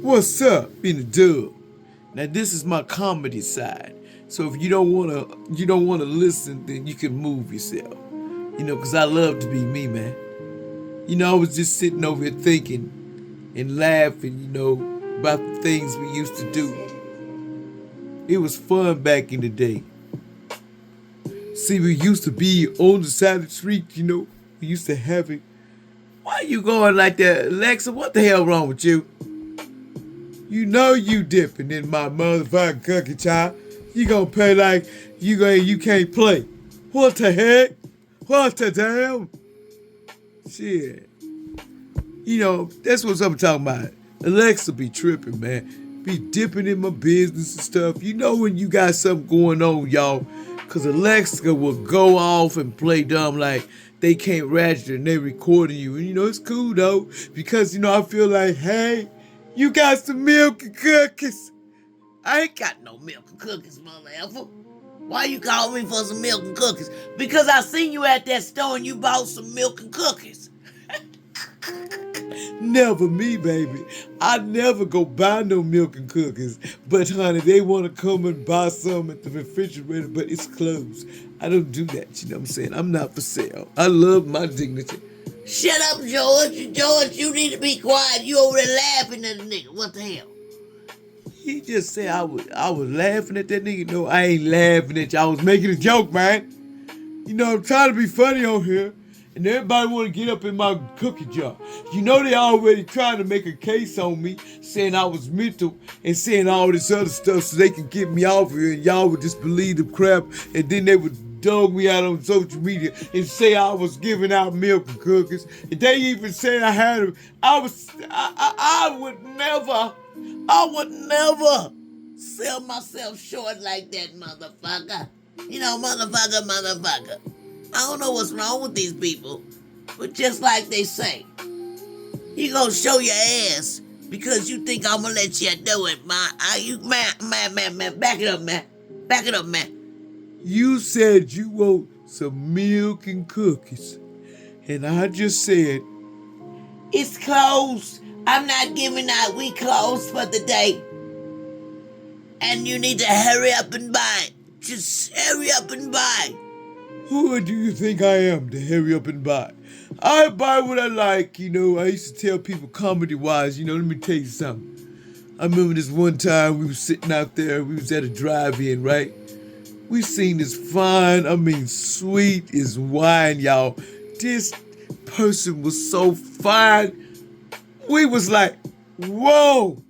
What's up in the dub? Now this is my comedy side. So if you don't wanna listen, then you can move yourself. Cause I love to be me, man. I was just sitting over here thinking and laughing, about the things we used to do. It was fun back in the day. See, we used to be on the side of the street, We used to have it. Why you going like that, Alexa? What the hell wrong with you? You know you dipping in my motherfucking cookie, child. You gonna play like you can't play. What the heck? What the damn? Shit. That's what I'm talking about. Alexa be tripping, man. Be dipping in my business and stuff. You know when you got something going on, y'all. Cause Alexa will go off and play dumb like they can't register and they recording you. And it's cool though. Because I feel like, hey, you got some milk and cookies. I ain't got no milk and cookies, mother effer. Why you call me for some milk and cookies? Because I seen you at that store and you bought some milk and cookies. Never me, baby. I never go buy no milk and cookies. But honey, they want to come and buy some at the refrigerator, but it's closed. I don't do that, you know what I'm saying? I'm not for sale. I love my dignity. Shut up, George. George, you need to be quiet. You over there laughing at the nigga. What the hell? He just said I was laughing at that nigga. No, I ain't laughing at you. I was making a joke, man. I'm trying to be funny on here. And everybody want to get up in my cookie jar. They already trying to make a case on me, saying I was mental and saying all this other stuff so they can get me off here and y'all would just believe the crap and then they would dog me out on social media and say I was giving out milk and cookies. And they even said I had them. I would never sell myself short like that, motherfucker. Motherfucker. I don't know what's wrong with these people, but just like they say, you gonna show your ass because you think I'm gonna let you do it, man. Man, back it up, man. You said you want some milk and cookies, and I just said, it's closed. I'm not giving out. We closed for the day. And you need to hurry up and buy it. Just hurry up and buy. Who do you think I am to hurry up and buy? I buy what I like, I used to tell people comedy-wise, let me tell you something. I remember this one time we was sitting out there, we was at a drive-in, right? We seen this fine, sweet as wine, y'all. This person was so fine. We was like, whoa.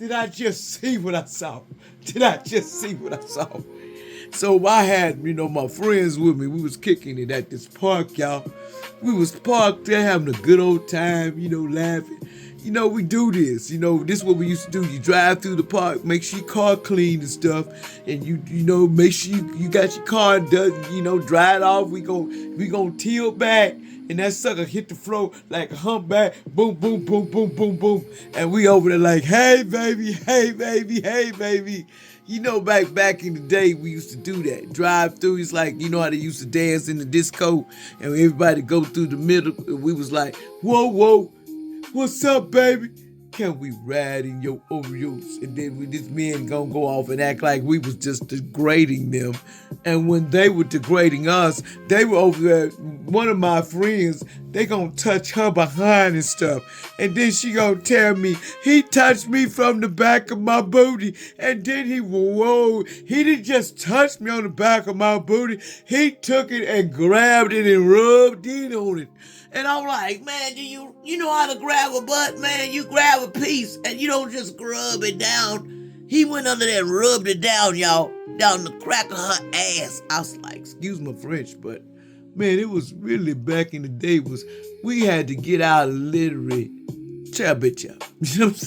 Did I just see what I saw? So I had, my friends with me. We was kicking it at this park, y'all. We was parked there having a good old time, laughing. We do this. This is what we used to do. You drive through the park, make sure your car clean and stuff, and you make sure you got your car done, dry it off. We gon' tilt back, and that sucker hit the floor like a humpback. Boom, boom, boom, boom, boom, boom. And we over there like, hey baby. Back in the day, we used to do that. Drive through, it's like, how they used to dance in the disco, and everybody go through the middle. We was like, whoa, what's up, baby? Can we ride in your Oreos? And then this men gonna go off and act like we was just degrading them. And when they were degrading us, they were over there, one of my friends, they gonna touch her behind and stuff. And then she gonna tell me, he touched me from the back of my booty. And then he didn't just touch me on the back of my booty. He took it and grabbed it and rubbed in on it. And I'm like, man, do you know how to grab a butt, man? You grab a piece and you don't just rub it down. He went under there and rubbed it down, y'all, down the crack of her ass. I was like, excuse my French, but man, it was really back in the day we had to get our literary bitch up. You know what I'm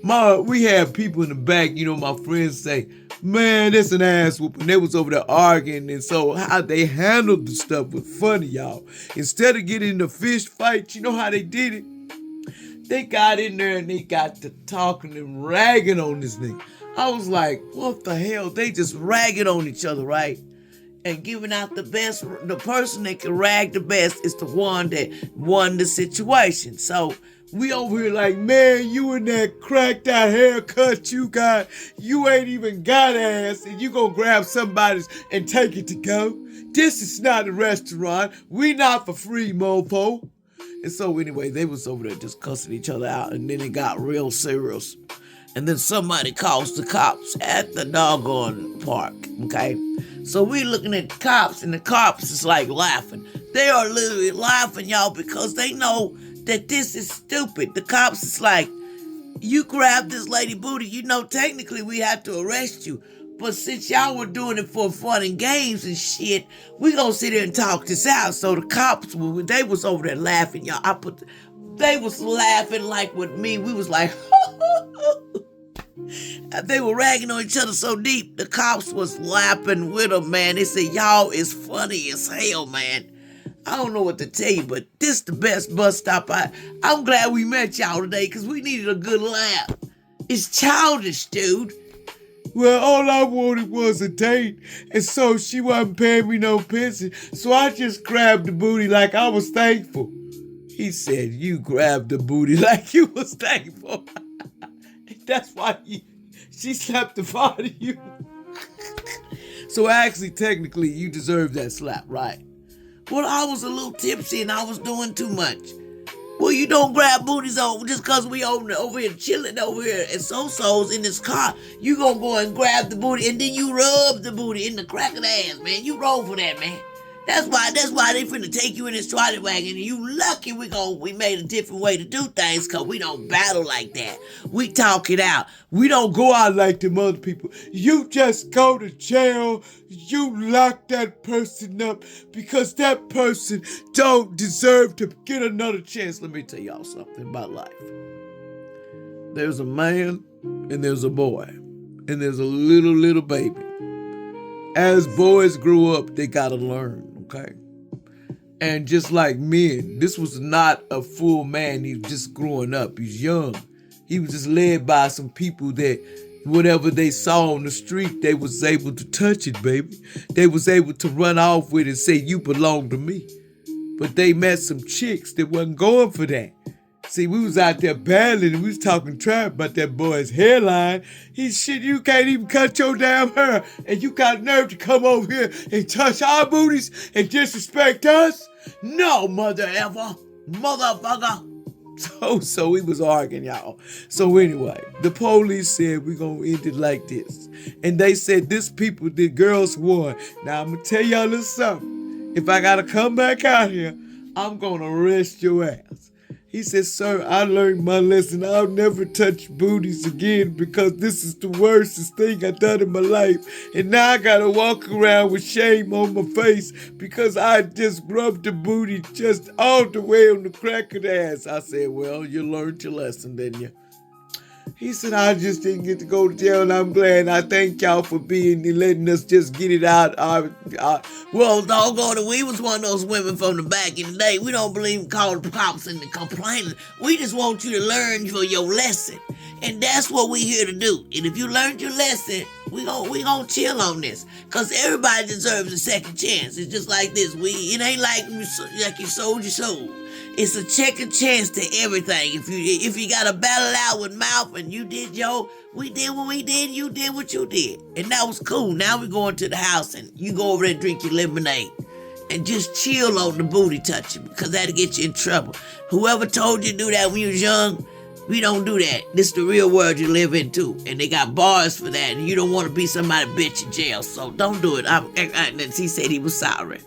saying? We had people in the back, my friends say, man, that's an ass whooping. They was over there arguing, and so how they handled the stuff was funny, y'all. Instead of getting in the fist fight, you know how they did it? They got in there and they got to talking and ragging on this nigga. I was like, what the hell? They just ragging on each other, right? and giving out the best. The person that can rag the best is the one that won the situation. So we over here like, man, you in that cracked out haircut you got, you ain't even got ass, and you gonna grab somebody's and take it to go. This is not a restaurant. We not for free, mofo. And so anyway, they was over there just cussing each other out, and then it got real serious. And then somebody calls the cops at the doggone park, okay? So we looking at the cops, and the cops is like laughing. They are literally laughing, y'all, because they know that this is stupid. The cops is like, you grabbed this lady booty, you know technically we have to arrest you. But since y'all were doing it for fun and games and shit, we gonna sit here and talk this out. So the cops, they was over there laughing, y'all. They was laughing like with me. We was like, they were ragging on each other so deep. The cops was laughing with them, man. They said, y'all is funny as hell, man. I don't know what to tell you, but this the best bus stop. I'm glad we met y'all today because we needed a good laugh. It's childish, dude. Well, all I wanted was a date, and so she wasn't paying me no pension, so I just grabbed the booty like I was thankful. He said, you grabbed the booty like you was thankful. That's why she slapped the part of you. So actually, technically, you deserve that slap, right? Well, I was a little tipsy and I was doing too much. Well, you don't grab booties over just because we over here chilling over here at So-So's in this car. You gonna go and grab the booty and then you rub the booty in the crack of the ass, man. You roll for that, man. That's why they finna take you in this trolley wagon, and you lucky we made a different way to do things, cause we don't battle like that. We talk it out. We don't go out like them other people. You just go to jail. You lock that person up because that person don't deserve to get another chance. Let me tell y'all something about life. There's a man and there's a boy and there's a little baby. As boys grow up, they gotta learn. Okay. And just like men, this was not a full man. He was just growing up. He's young. He was just led by some people that whatever they saw on the street, they was able to touch it, baby. They was able to run off with it and say, you belong to me. But they met some chicks that wasn't going for that. See, we was out there battling and we was talking trap about that boy's hairline. Shit, you can't even cut your damn hair and you got nerve to come over here and touch our booties and disrespect us? No, motherfucker. So we was arguing, y'all. So anyway, the police said we gonna end it like this. And they said the girls won. Now I'm gonna tell y'all a little something. If I gotta come back out here, I'm gonna arrest your ass. He said, sir, I learned my lesson. I'll never touch booties again because this is the worstest thing I've done in my life. And now I gotta walk around with shame on my face because I just rubbed the booty just all the way on the crack of the ass. I said, well, you learned your lesson, didn't you? He said, I just didn't get to go to jail, and I'm glad. I thank y'all for letting us just get it out. Well, doggone it, we was one of those women from the back in the day. We don't believe in calling the cops and complaining. We just want you to learn for your lesson. And that's what we here to do. And if you learned your lesson, we gonna chill on this. Cause everybody deserves a second chance. It's just like this. It ain't like you sold your soul. It's a second chance to everything. If you got to battle out with mouth and we did what we did, you did what you did. And that was cool. Now we going to the house and you go over there and drink your lemonade. And just chill on the booty touching because that'll get you in trouble. Whoever told you to do that when you was young, we don't do that. This is the real world you live in too. And they got bars for that. And you don't want to be somebody bitch in jail. So don't do it. He said he was sorry.